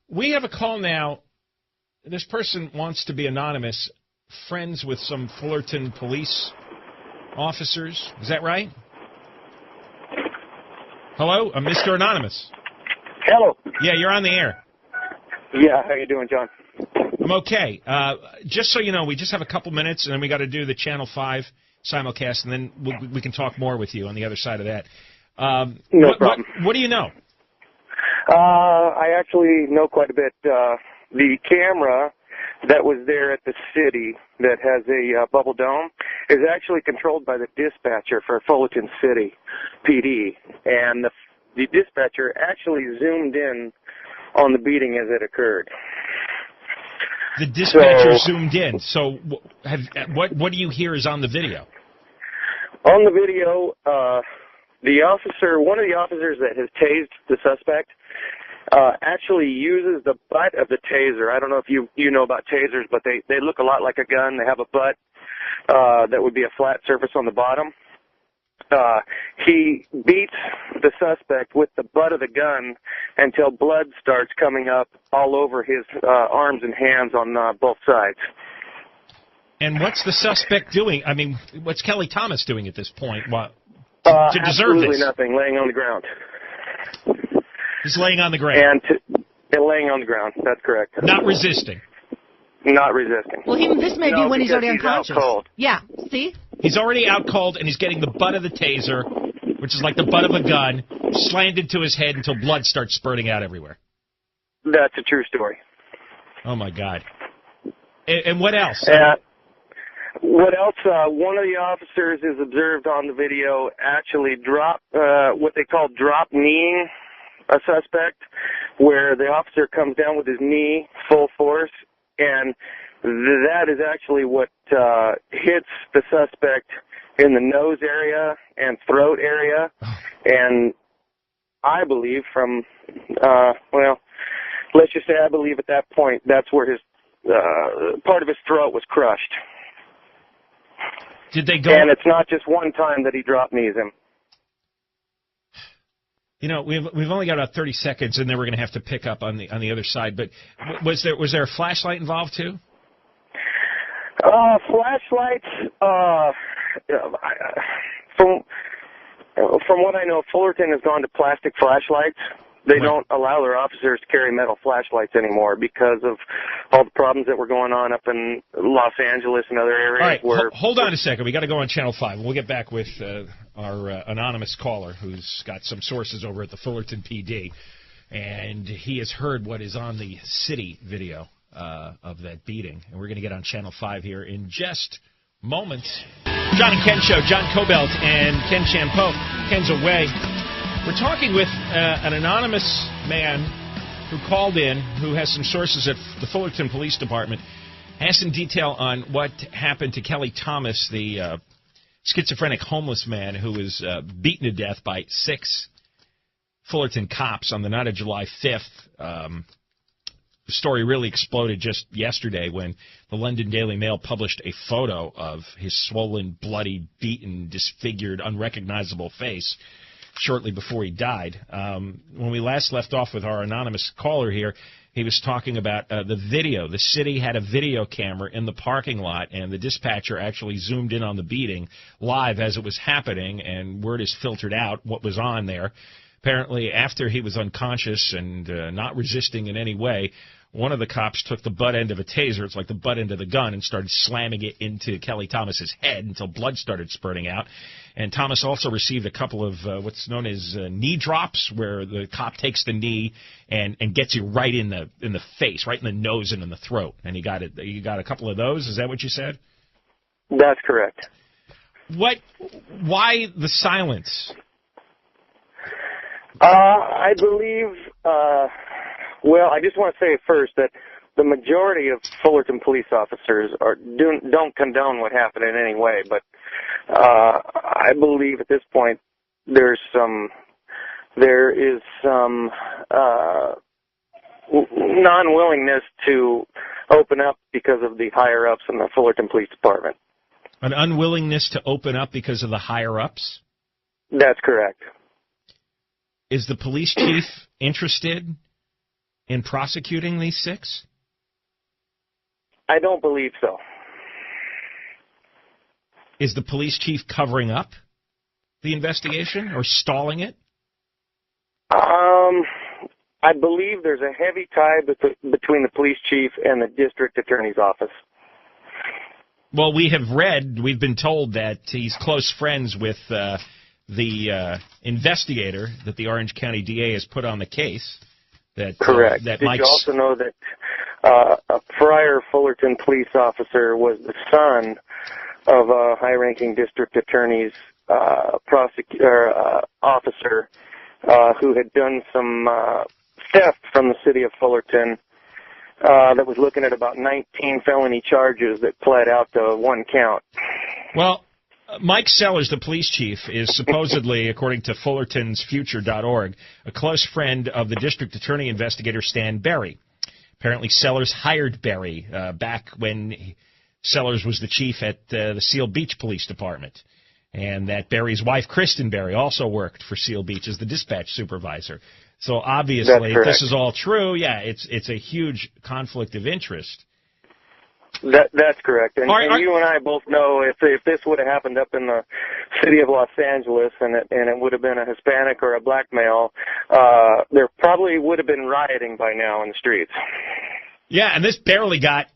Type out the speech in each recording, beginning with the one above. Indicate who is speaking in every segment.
Speaker 1: We have a call now. This person wants to be anonymous, friends with some Fullerton police officers. Is that right? Hello? Mr. Anonymous.
Speaker 2: Hello.
Speaker 1: Yeah, you're on the air.
Speaker 2: Yeah, how you doing, John?
Speaker 1: I'm okay. Just so you know, we just have a couple minutes, and then we got to do the Channel 5 simulcast, and then we can talk more with you on the other side of that.
Speaker 2: No problem.
Speaker 1: What do you know?
Speaker 2: I actually know quite a bit. The camera that was there at the city that has a bubble dome is actually controlled by the dispatcher for Fullerton City PD, and the dispatcher actually zoomed in on the beating as it occurred.
Speaker 1: The dispatcher zoomed in. So what do you hear is on the video?
Speaker 2: On the video, one of the officers that has tased the suspect actually uses the butt of the taser. I don't know if you know about tasers, but they look a lot like a gun. They have a butt that would be a flat surface on the bottom. He beats the suspect with the butt of the gun until blood starts coming up all over his arms and hands on both sides.
Speaker 1: And what's the suspect doing? I mean, what's Kelly Thomas doing at this point to deserve
Speaker 2: absolutely
Speaker 1: this?
Speaker 2: Nothing, laying on the ground.
Speaker 1: He's laying on the ground.
Speaker 2: And laying on the ground, that's correct.
Speaker 1: Not resisting.
Speaker 2: Not resisting.
Speaker 3: Well, this may be when he's already unconscious.
Speaker 2: Out cold.
Speaker 3: Yeah, see?
Speaker 1: He's already out cold, and he's getting the butt of the taser, which is like the butt of a gun, slammed into his head until blood starts spurting out everywhere.
Speaker 2: That's a true story.
Speaker 1: Oh, my God. And what else?
Speaker 2: What else? One of the officers is observed on the video actually what they call drop kneeing a suspect, where the officer comes down with his knee full force, and that is actually what hits the suspect in the nose area and throat area. And I believe let's just say I believe at that point that's where his part of his throat was crushed.
Speaker 1: Did they go?
Speaker 2: And it's not just one time that he drop knees him.
Speaker 1: You know, we've only got about 30 seconds, and then we're going to have to pick up on the other side. But was there a flashlight involved too?
Speaker 2: Flashlights. From what I know, Fullerton has gone to plastic flashlights. They don't allow their officers to carry metal flashlights anymore because of all the problems that were going on up in Los Angeles and other areas.
Speaker 1: All right, hold on a second. We got to go on Channel 5. We'll get back with our anonymous caller who's got some sources over at the Fullerton PD, and he has heard what is on the city video of that beating. And we're going to get on Channel 5 here in just moments. John and Ken Show, John Cobelt and Ken Champeau. Ken's away. We're talking with an anonymous man who called in, who has some sources at the Fullerton Police Department, has some detail on what happened to Kelly Thomas, the schizophrenic homeless man who was beaten to death by 6 Fullerton cops on the night of July 5th. The story really exploded just yesterday when the London Daily Mail published a photo of his swollen, bloody, beaten, disfigured, unrecognizable face shortly before he died. When we last left off with our anonymous caller here, he was talking about the video. The city had a video camera in the parking lot, and the dispatcher actually zoomed in on the beating live as it was happening, and word is filtered out what was on there. Apparently, after he was unconscious and not resisting in any way, one of the cops took the butt end of a taser, it's like the butt end of the gun, and started slamming it into Kelly Thomas's head until blood started spurting out. And Thomas also received a couple of what's known as knee drops, where the cop takes the knee and gets you right in the face, right in the nose and in the throat. And he got a couple of those. Is that what you said?
Speaker 2: That's correct.
Speaker 1: Why the silence?
Speaker 2: I believe. Well, I just want to say first that the majority of Fullerton police officers don't condone what happened in any way, but I believe at this point there is some non-willingness to open up because of the higher-ups in the Fullerton Police Department.
Speaker 1: An unwillingness to open up because of the higher-ups?
Speaker 2: That's correct.
Speaker 1: Is the police chief interested in prosecuting these 6?
Speaker 2: I don't believe so.
Speaker 1: Is the police chief covering up the investigation or stalling it?
Speaker 2: I believe there's a heavy tie between the police chief and the district attorney's office.
Speaker 1: Well, we've been told that he's close friends with the investigator that the Orange County DA has put on the case.
Speaker 2: Correct.
Speaker 1: That
Speaker 2: Did
Speaker 1: Mike's...
Speaker 2: you also know that a prior Fullerton police officer was the son of a high-ranking district attorney's officer who had done some theft from the city of Fullerton that was looking at about 19 felony charges that pled out to 1 count.
Speaker 1: Well, Mike Sellers, the police chief, is supposedly, according to Fullerton'sFuture.org, a close friend of the district attorney investigator Stan Berry. Apparently, Sellers hired Berry back when Sellers was the chief at the Seal Beach Police Department, and that Berry's wife, Kristen Berry, also worked for Seal Beach as the dispatch supervisor. So obviously, if this is all true, yeah, it's a huge conflict of interest.
Speaker 2: That's correct. And you and I both know if this would have happened up in the city of Los Angeles and it would have been a Hispanic or a black male, there probably would have been rioting by now in the streets.
Speaker 1: Yeah, and this barely got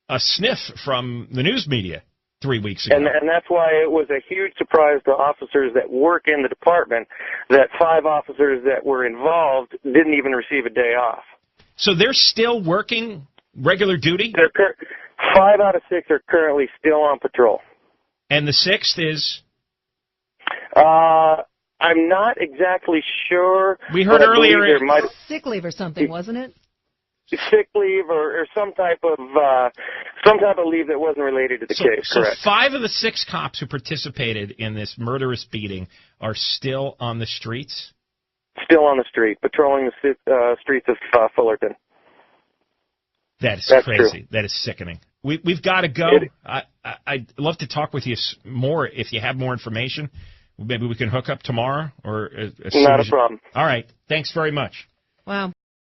Speaker 1: a sniff from the news media 3 weeks ago.
Speaker 2: And that's why it was a huge surprise to officers that work in the department that 5 officers that were involved didn't even receive a day off.
Speaker 1: So they're still working regular duty?
Speaker 2: 5 out of 6 are currently still on patrol.
Speaker 1: And the 6th is?
Speaker 2: I'm not exactly sure.
Speaker 1: We heard earlier
Speaker 3: sick leave or something, wasn't it?
Speaker 2: Sick leave or some type of leave that wasn't related to the case.
Speaker 1: So
Speaker 2: correct.
Speaker 1: 5 of the 6 cops who participated in this murderous beating are still on the streets?
Speaker 2: Still on the street, patrolling the streets of Fullerton.
Speaker 1: That's crazy. True. That is sickening. We've got to go. I'd love to talk with you more if you have more information. Maybe we can hook up tomorrow or as soon
Speaker 2: Not
Speaker 1: as
Speaker 2: a problem.
Speaker 1: All right. Thanks very much.
Speaker 3: Wow.